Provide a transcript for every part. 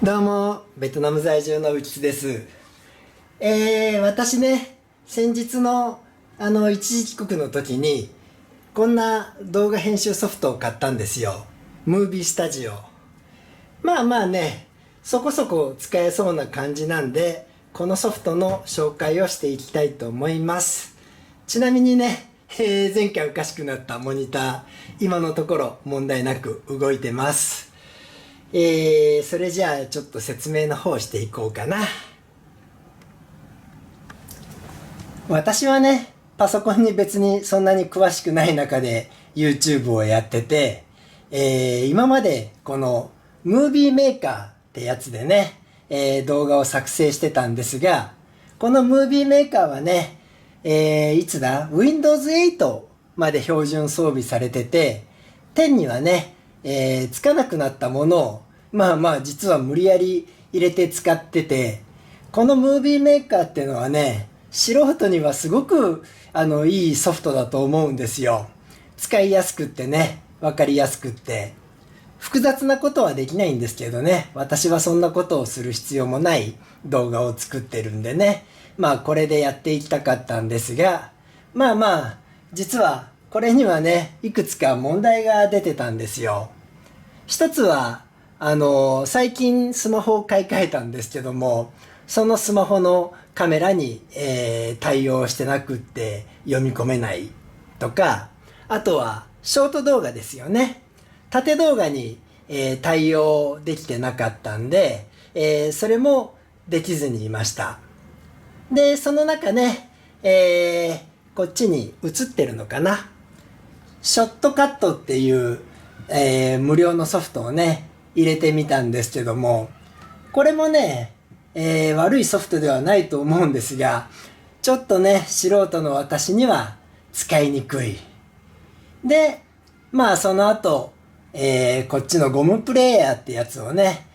どうも、ベトナム在住の内津です。私ね、先日の一時帰国の時に、こんな動画編集ソフトを買ったんですよ。ムービースタジオ。まあまあね、そこそこ使えそうな感じなんで、このソフトの紹介をしていきたいと思います。ちなみにね、前回おかしくなったモニター、今のところ問題なく動いてます。それじゃあちょっと説明の方していこうかな。私はね、パソコンに別にそんなに詳しくない中で YouTube をやってて、今までこのムービーメーカーってやつでね、動画を作成してたんですが、このムービーメーカーはね、いつだ Windows 8まで標準装備されてて、10にはね、つかなくなったものをまあまあ実は無理やり入れて使ってて、このムービーメーカーっていうのはね、素人にはすごくいいソフトだと思うんですよ。使いやすくってね、わかりやすくって。複雑なことはできないんですけどね、私はそんなことをする必要もない動画を作ってるんでね、まあこれでやっていきたかったんですが、まあまあ、実はこれにはね、いくつか問題が出てたんですよ。一つは、最近スマホを買い替えたんですけども、そのスマホのカメラに、対応してなくって読み込めないとか、あとはショート動画ですよね。縦動画に、対応できてなかったんで、それもできずにいました。で、その中ね、こっちに映ってるのかな。ショットカットっていう、無料のソフトをね、入れてみたんですけども、これもね、悪いソフトではないと思うんですが、ちょっとね、素人の私には使いにくい。で、まあその後、こっちのゴムプレイヤーってやつをね、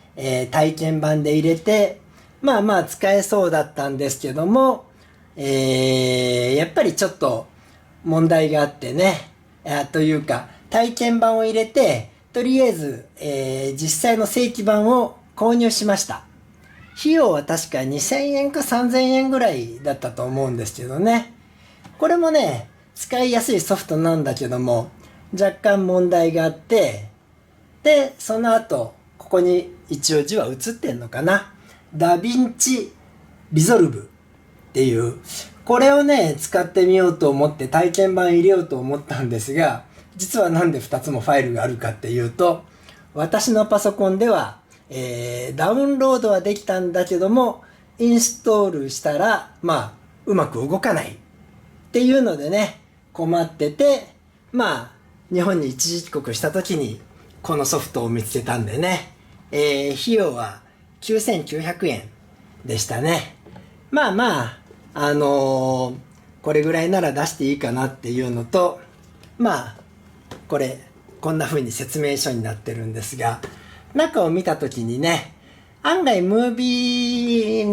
体験版で入れて、まあまあ使えそうだったんですけども、やっぱりちょっと問題があってね、というか、体験版を入れて、とりあえず、実際の正規版を購入しました。費用は確か2000円か3000円ぐらいだったと思うんですけどね。これもね、使いやすいソフトなんだけども、若干問題があって、で、その後、ここに一応字は映ってんのかな。ダヴィンチリゾルブっていう、これをね、使ってみようと思って体験版入れようと思ったんですが、実はなんで2つもファイルがあるかっていうと、私のパソコンでは、ダウンロードはできたんだけども、インストールしたら、まあ、うまく動かないっていうのでね、困ってて、まあ、日本に一時帰国した時に、このソフトを見つけたんでね、費用は9900円でしたね。まあまあ、これぐらいなら出していいかなっていうのと、まあ、こんな風に説明書になってるんですが、中を見たときにね、案外ムービー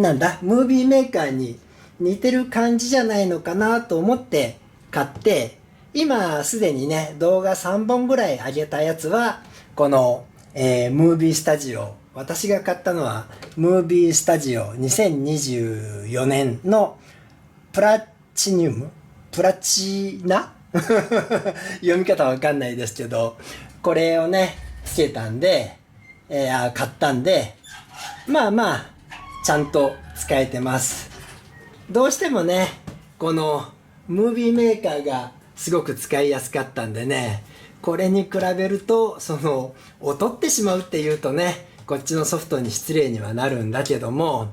メーカーに似てる感じじゃないのかなと思って買って、今すでにね、動画3本ぐらい上げたやつは、この、ムービースタジオ、私が買ったのは、ムービースタジオ2024年のプラチナ読み方わかんないですけど、これをね、つけたんで、買ったんで、まあまあ、ちゃんと使えてます。どうしてもね、このムービーメーカーがすごく使いやすかったんでね、これに比べると、劣ってしまうっていうとね、こっちのソフトに失礼にはなるんだけども、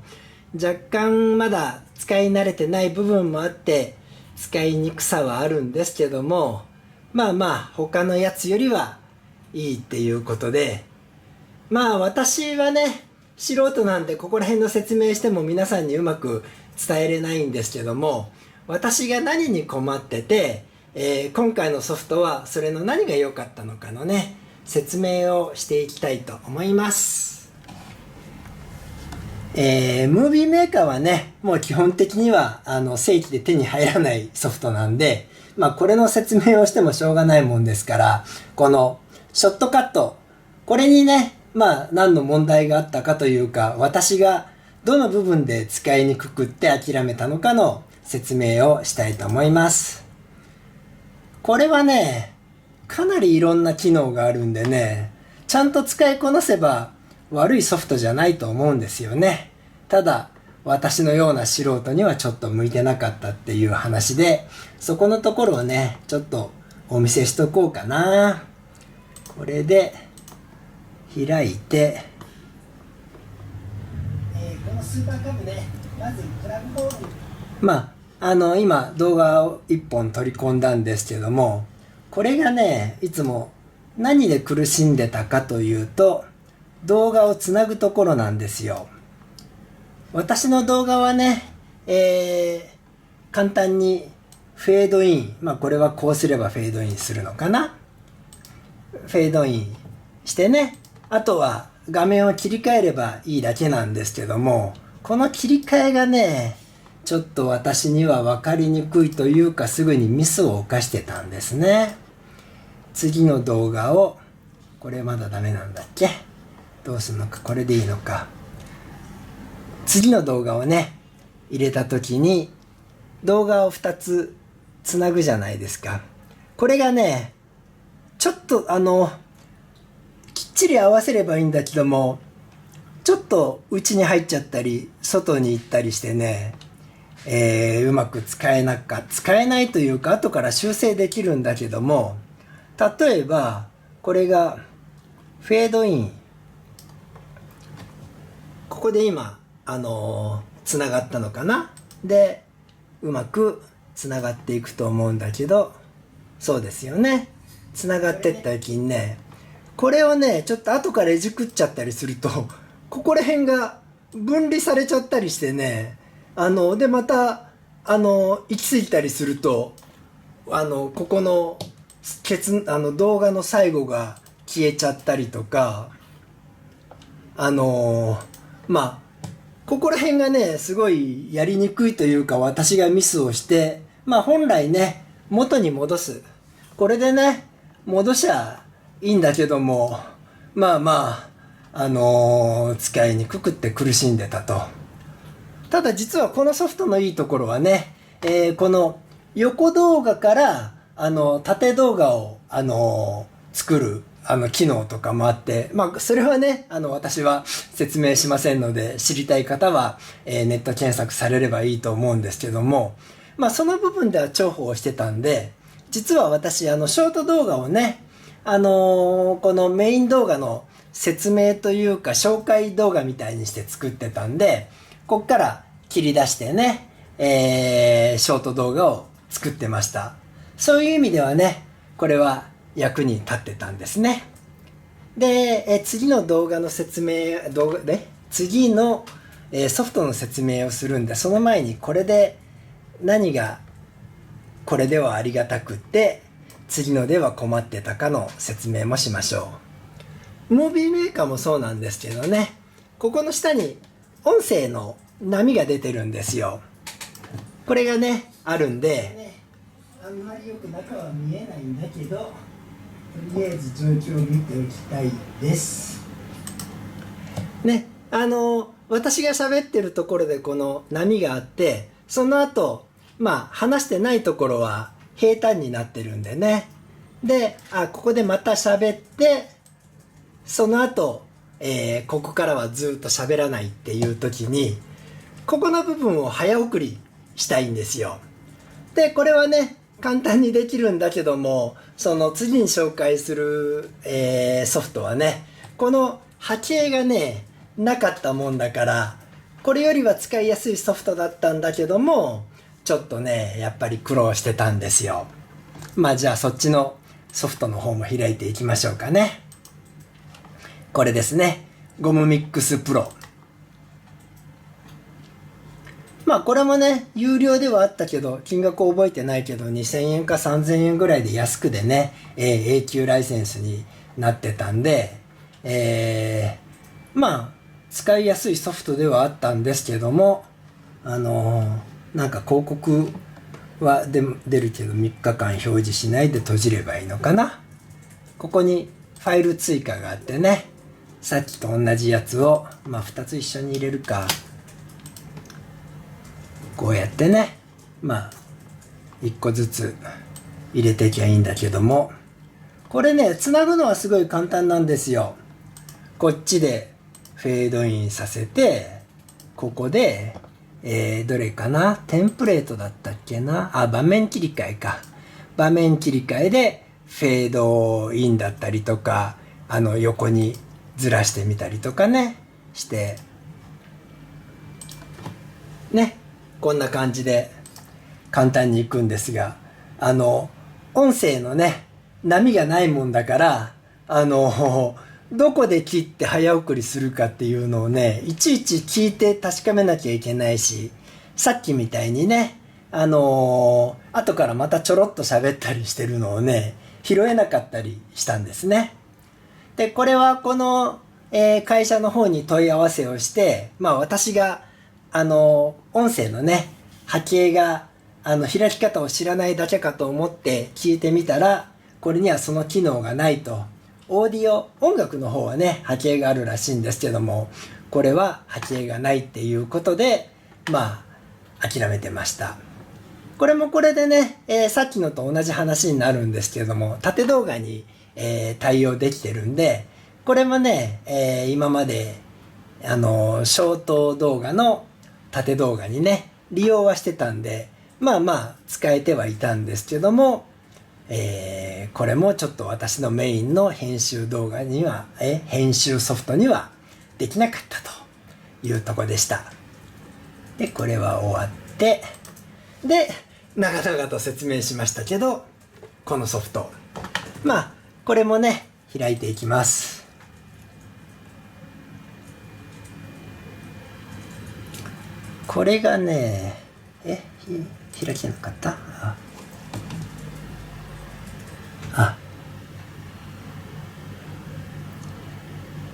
若干まだ使い慣れてない部分もあって、使いにくさはあるんですけども、まあまあ、他のやつよりはいいっていうことで、まあ私はね、素人なんでここら辺の説明しても皆さんにうまく伝えれないんですけども、私が何に困ってて、今回のソフトはそれの何が良かったのかのね、説明をしていきたいと思います。ムービーメーカーはね、もう基本的には正規で手に入らないソフトなんで、まあこれの説明をしてもしょうがないもんですから、このショットカット、これにね、まあ何の問題があったかというか、私がどの部分で使いにくくって諦めたのかの説明をしたいと思います。これはね、かなりいろんな機能があるんでね、ちゃんと使いこなせば悪いソフトじゃないと思うんですよね。ただ、私のような素人にはちょっと向いてなかったっていう話で、そこのところをね、ちょっとお見せしとこうかな。これで開いて、このスーパーカブね、まずプラグボール、今動画を1本取り込んだんですけども、これがね、いつも何で苦しんでたかというと、動画をつなぐところなんですよ。私の動画はね、簡単にフェードイン、これはこうすればフェードインするのかな。フェードインしてね、あとは画面を切り替えればいいだけなんですけども、この切り替えがね、ちょっと私には分かりにくいというか、すぐにミスを犯してたんですね。次の動画を、これまだダメなんだっけ？どうするのか、これでいいのか。次の動画をね、入れた時に動画を2つつなぐじゃないですか。これがね、ちょっときっちり合わせればいいんだけども、ちょっと内に入っちゃったり外に行ったりしてね、うまく使えないというか、後から修正できるんだけども、例えばこれがフェードイン、ここで今つながったのかな。でうまくつながっていくと思うんだけど、そうですよね。つながってった時にね、これをね、ちょっと後からいじくっちゃったりすると、ここら辺が分離されちゃったりしてね、でまた行き過ぎたりすると、ここの動画の最後が消えちゃったりとか、ここら辺がね、すごいやりにくいというか、私がミスをして、本来ね、元に戻す。これでね、戻しゃいいんだけども、使いにくくって苦しんでたと。ただ実はこのソフトのいいところはね、この横動画から縦動画を作る機能とかもあって、それはね、私は説明しませんので、知りたい方は、ネット検索されればいいと思うんですけども、その部分では重宝してたんで、実は私ショート動画をね、このメイン動画の説明というか紹介動画みたいにして作ってたんで、こっから切り出してね、ショート動画を作ってました。そういう意味ではね、これは役に立ってたんですね。で、次の動画の説明、次の、ソフトの説明をするんで、その前にこれで何がこれではありがたくって、次のでは困ってたかの説明もしましょう。ムービーメーカーもそうなんですけどね、ここの下に音声の波が出てるんですよ。これがね、あるんで、あんまりよく中は見えないんだけど、とりあえず状況を見ておきたいですね。私が喋ってるところでこの波があって、その後話してないところは平坦になってるんでね。で、ここでまた喋って、その後、ここからはずっと喋らないっていう時に、ここの部分を早送りしたいんですよ。で、これはね、簡単にできるんだけども、その次に紹介する、ソフトはね、この波形がね、なかったもんだから、これよりは使いやすいソフトだったんだけども、ちょっとね、やっぱり苦労してたんですよ。じゃあそっちのソフトの方も開いていきましょうかね。これですね。ゴムミックスプロ。これもね、有料ではあったけど、金額覚えてないけど、2000円か3000円ぐらいで安くでね、永久ライセンスになってたんで、使いやすいソフトではあったんですけども、なんか広告は出るけど3日間表示しないで閉じればいいのかな。ここにファイル追加があってね、さっきと同じやつを、まあ2つ一緒に入れるか。こうやってね、まあ1個ずつ入れていきゃいいんだけども、これね、つなぐのはすごい簡単なんですよ。こっちでフェードインさせて、ここで、どれかな、テンプレートだったっけな、場面切り替えか。場面切り替えでフェードインだったりとか、横にずらしてみたりとかね、して、ね、こんな感じで簡単にいくんですが、音声のね、波がないもんだから、どこで切って早送りするかっていうのをね、いちいち聞いて確かめなきゃいけないし、さっきみたいにね、後からまたちょろっと喋ったりしてるのをね、拾えなかったりしたんですね。で、これはこの、会社の方に問い合わせをして、まあ私が、音声のね、波形が、開き方を知らないだけかと思って聞いてみたら、これにはその機能がないと。オーディオ、音楽の方はね、波形があるらしいんですけども、これは波形がないっていうことで、まあ、諦めてました。これもこれでね、さっきのと同じ話になるんですけれども、縦動画に、対応できてるんで、これもね、今まで、ショート動画の縦動画にね、利用はしてたんで、まあまあ、使えてはいたんですけども、これもちょっと私のメインの編集動画には、編集ソフトにはできなかったというとこでした。で、これは終わって、で、長々と説明しましたけど、このソフト。まあ、これもね、開いていきます。これがね、開けなかった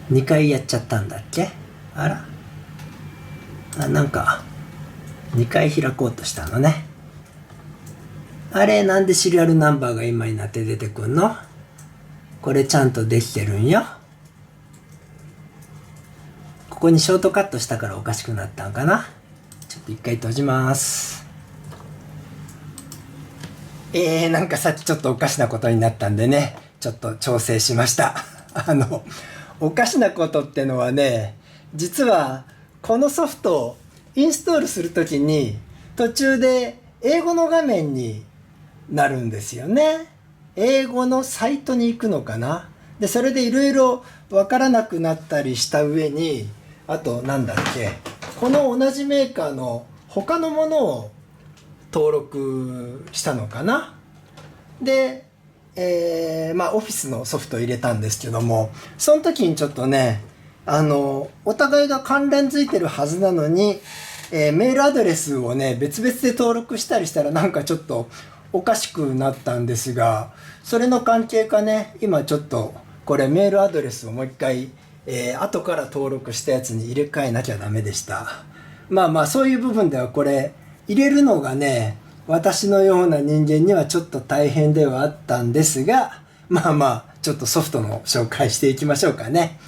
？2回やっちゃったんだっけ？あら？なんか、2回開こうとしたのね。あれ、なんでシリアルナンバーが今になって出てくんの？これちゃんとできてるんよ。ここにショートカットしたからおかしくなったんかな。ちょっと一回閉じます。なんかさっきちょっとおかしなことになったんでね、ちょっと調整しました。おかしなことってのはね、実はこのソフトをインストールするときに途中で英語の画面になるんですよね。英語のサイトに行くのかな。で、それでいろいろわからなくなったりした上に、あとなんだっけ、この同じメーカーの他のものを登録したのかな。で、まあオフィスのソフトを入れたんですけども、その時にちょっとね、お互いが関連づいてるはずなのに、メールアドレスをね、別々で登録したりしたらなんかちょっとおかしくなったんですが、それの関係かね、今ちょっとこれメールアドレスをもう一回、後から登録したやつに入れ替えなきゃダメでした。まあまあそういう部分ではこれ入れるのがね、私のような人間にはちょっと大変ではあったんですが、まあまあちょっとソフトの紹介していきましょうかね。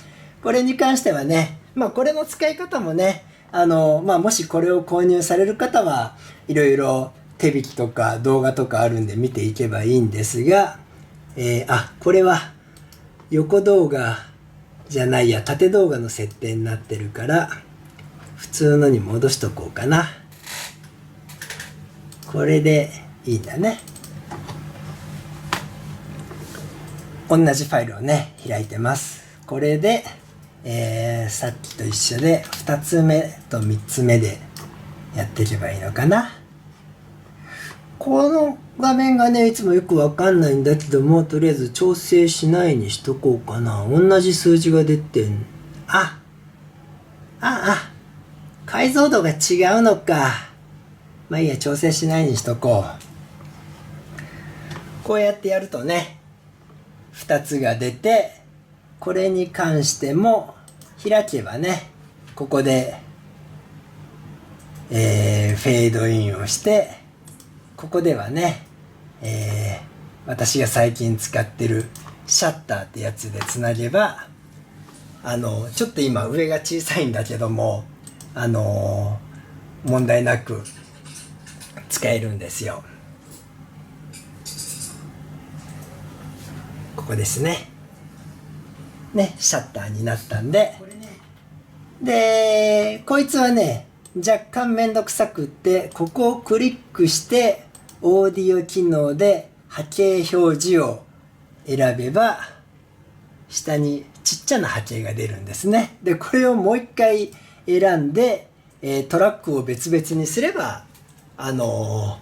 これに関してはね、まあこれの使い方もね、まあもしこれを購入される方はいろいろ手引きとか動画とかあるんで見ていけばいいんですが、これは横動画じゃないや、縦動画の設定になってるから普通のに戻しとこうかな。これでいいんだね。同じファイルをね開いてます。これで、さっきと一緒で2つ目と3つ目でやっていけばいいのかな。この画面がねいつもよくわかんないんだけども、とりあえず調整しないにしとこうかな。同じ数字が出てん。解像度が違うのか。まあいいや、調整しないにしとこう。こうやってやるとね、2つが出て、これに関しても開けばね、ここで、フェードインをして、ここではね、私が最近使ってるシャッターってやつでつなげば、ちょっと今上が小さいんだけども、問題なく使えるんですよ。ここですね。シャッターになったんで。で、こいつはね、若干めんどくさくって、ここをクリックして、オーディオ機能で波形表示を選べば、下にちっちゃな波形が出るんですね。で、これをもう一回選んで、トラックを別々にすれば、波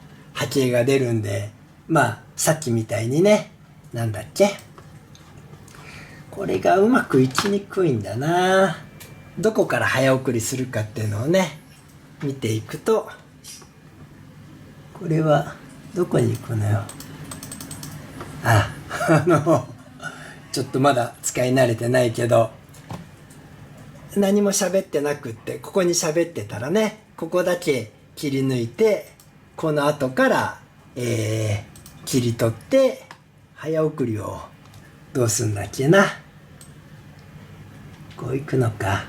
形が出るんで、さっきみたいにね、なんだっけ？これがうまくいきにくいんだな。どこから早送りするかっていうのをね、見ていくと、これはどこに行くのよ。ちょっとまだ使い慣れてないけど、何も喋ってなくって、ここに喋ってたらね、ここだけ切り抜いて、この後から、切り取って、早送りをどうすんだっけな。こういくのか。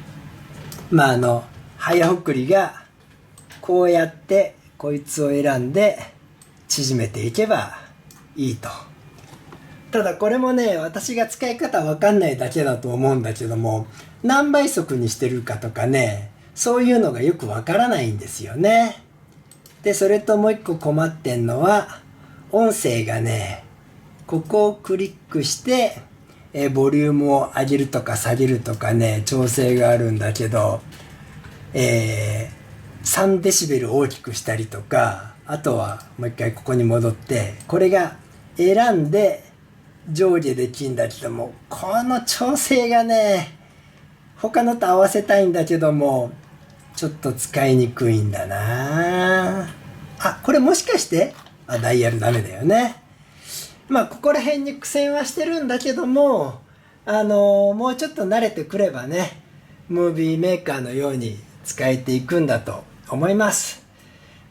早送りが、こうやって、こいつを選んで、縮めていけばいいと。ただこれもね、私が使い方わかんないだけだと思うんだけども、何倍速にしてるかとかね、そういうのがよくわからないんですよね。で、それともう一個困ってんのは、音声がね、ここをクリックして、ボリュームを上げるとか下げるとかね、調整があるんだけど、3デシベル大きくしたりとか、あとはもう一回ここに戻って、これが選んで上下できんだけども、この調整がね、他のと合わせたいんだけども、ちょっと使いにくいんだな。これもしかして、ダイヤルダメだよね。ここら辺に苦戦はしてるんだけども、もうちょっと慣れてくればね、ムービーメーカーのように使えていくんだと思います。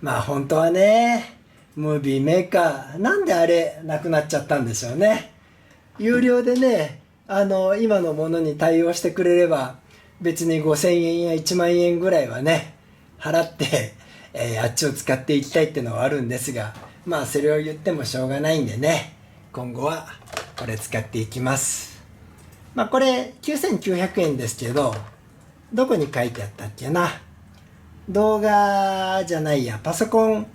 本当はね、ムービーメーカー、なんであれなくなっちゃったんでしょうね。有料でね、今のものに対応してくれれば、別に5000円や1万円ぐらいはね、払って、あっちを使っていきたいってのはあるんですが、それを言ってもしょうがないんでね、今後はこれ使っていきます。これ9900円ですけど、どこに書いてあったっけな。動画じゃないや、パソコン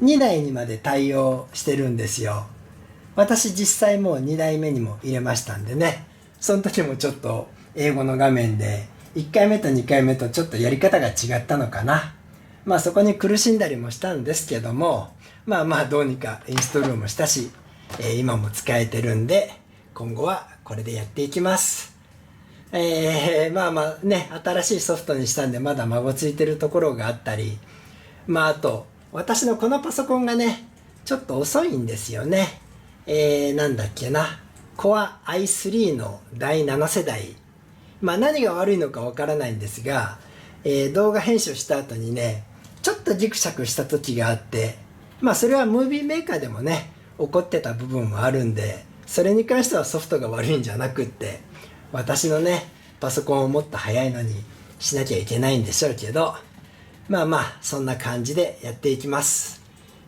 2台にまで対応してるんですよ。私実際もう2台目にも入れましたんでね、その時もちょっと英語の画面で1回目と2回目とちょっとやり方が違ったのかな。そこに苦しんだりもしたんですけども、どうにかインストールもしたし、今も使えてるんで、今後はこれでやっていきます。新しいソフトにしたんでまだ孫ついてるところがあったり、あと、私のこのパソコンがね、ちょっと遅いんですよね。なんだっけな。Core i3 の第7世代。何が悪いのかわからないんですが、動画編集した後にね、ちょっとギクシャクした時があって、それはムービーメーカーでもね、起こってた部分もあるんで、それに関してはソフトが悪いんじゃなくって、私のね、パソコンをもっと早いのにしなきゃいけないんでしょうけど、そんな感じでやっていきます。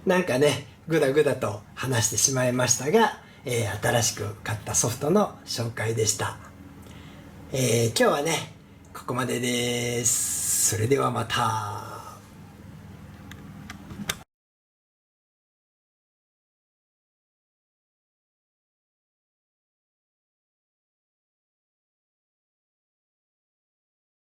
なんかね、ぐだぐだと話してしまいましたが、新しく買ったソフトの紹介でした。今日はね、ここまでです。それではまた。